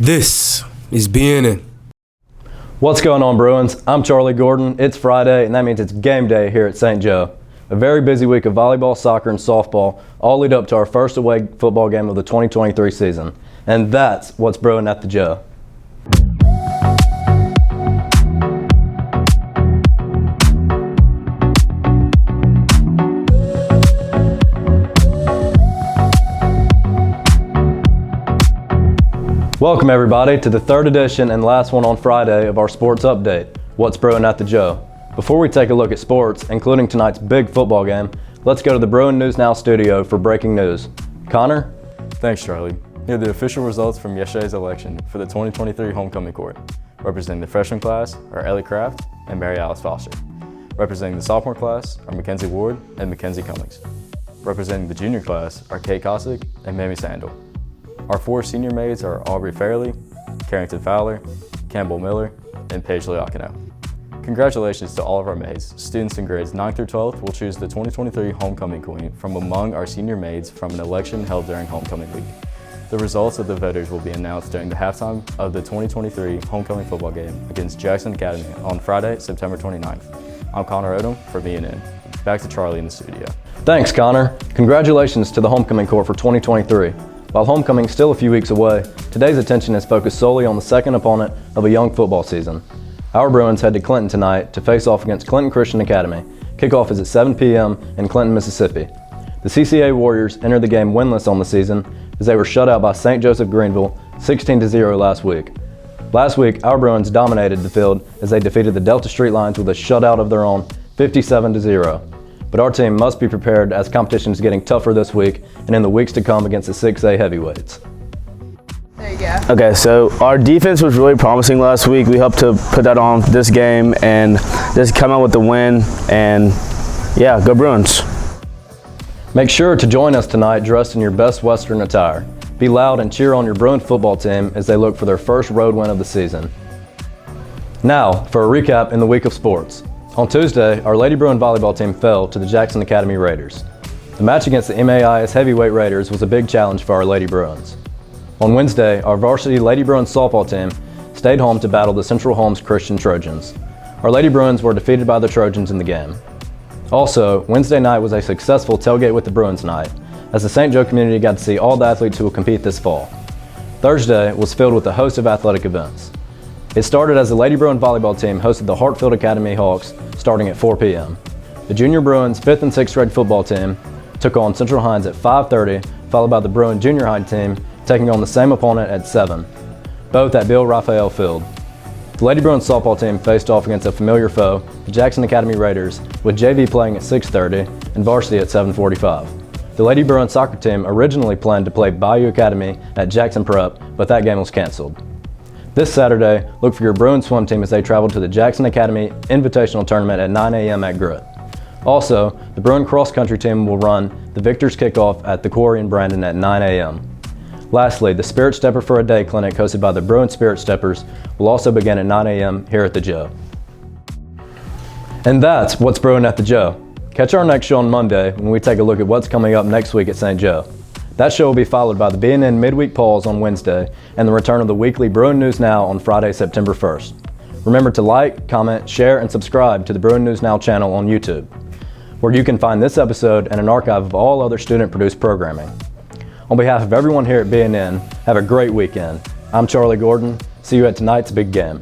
This is BNN. What's going on, Bruins? I'm Charlie Gordon. It's Friday, and that means it's game day here at St. Joe. A very busy week of volleyball, soccer, and softball all lead up to our first away football game of the 2023 season. And that's what's brewing at the Joe. Welcome everybody to the third edition and last one on Friday of our sports update, What's Brewing at the Joe. Before we take a look at sports, including tonight's big football game, let's go to the Bruin News Now studio for breaking news. Connor? Thanks, Charlie. Here are the official results from yesterday's election for the 2023 homecoming court. Representing the freshman class are Ellie Kraft and Mary Alice Foster. Representing the sophomore class are Mackenzie Ward and Mackenzie Cummings. Representing the junior class are Kate Cossack and Mamie Sandel. Our four senior maids are Aubrey Fairley, Carrington Fowler, Campbell Miller, and Paige Liakino. Congratulations to all of our maids. Students in grades 9 through 12 will choose the 2023 Homecoming Queen from among our senior maids from an election held during Homecoming Week. The results of the voters will be announced during the halftime of the 2023 Homecoming football game against Jackson Academy on Friday, September 29th. I'm Connor Odom for BNN. Back to Charlie in the studio. Thanks, Connor. Congratulations to the homecoming court for 2023. While homecoming is still a few weeks away, today's attention is focused solely on the second opponent of a young football season. Our Bruins head to Clinton tonight to face off against Clinton Christian Academy. Kickoff is at 7 p.m. in Clinton, Mississippi. The CCA Warriors entered the game winless on the season as they were shut out by St. Joseph Greenville 16-0 last week. Last week, our Bruins dominated the field as they defeated the Delta Street Lions with a shutout of their own 57-0. But our team must be prepared as competition is getting tougher this week and in the weeks to come against the 6A heavyweights. There you go. Okay, so our defense was really promising last week. We hope to put that on this game and just come out with the win. And yeah, go Bruins. Make sure to join us tonight dressed in your best Western attire. Be loud and cheer on your Bruin football team as they look for their first road win of the season. Now, for a recap in the week of sports. On Tuesday, our Lady Bruin volleyball team fell to the Jackson Academy Raiders. The match against the MAIS Heavyweight Raiders was a big challenge for our Lady Bruins. On Wednesday, our varsity Lady Bruin softball team stayed home to battle the Central Holmes Christian Trojans. Our Lady Bruins were defeated by the Trojans in the game. Also, Wednesday night was a successful tailgate with the Bruins night, as the St. Joe community got to see all the athletes who will compete this fall. Thursday was filled with a host of athletic events. It started as the Lady Bruin volleyball team hosted the Hartfield Academy Hawks starting at 4 p.m. The Junior Bruins 5th and 6th grade football team took on Central Hinds at 5:30, followed by the Bruin Junior High team taking on the same opponent at 7, both at Bill Raphael Field. The Lady Bruin softball team faced off against a familiar foe, the Jackson Academy Raiders, with JV playing at 6:30 and varsity at 7:45. The Lady Bruin soccer team originally planned to play Bayou Academy at Jackson Prep, but that game was canceled. This Saturday, look for your Bruin swim team as they travel to the Jackson Academy Invitational Tournament at 9 a.m. at Grit. Also, the Bruin cross country team will run the Victor's Kickoff at the Quarry in Brandon at 9 a.m. Lastly, the Spirit Stepper for a Day clinic hosted by the Bruin Spirit Steppers will also begin at 9 a.m. here at the Joe. And that's what's brewing at the Joe. Catch our next show on Monday when we take a look at what's coming up next week at St. Joe. That show will be followed by the BNN Midweek Pause on Wednesday and the return of the weekly Bruin News Now on Friday, September 1st. Remember to like, comment, share, and subscribe to the Bruin News Now channel on YouTube, where you can find this episode and an archive of all other student-produced programming. On behalf of everyone here at BNN, have a great weekend. I'm Charlie Gordon. See you at tonight's big game.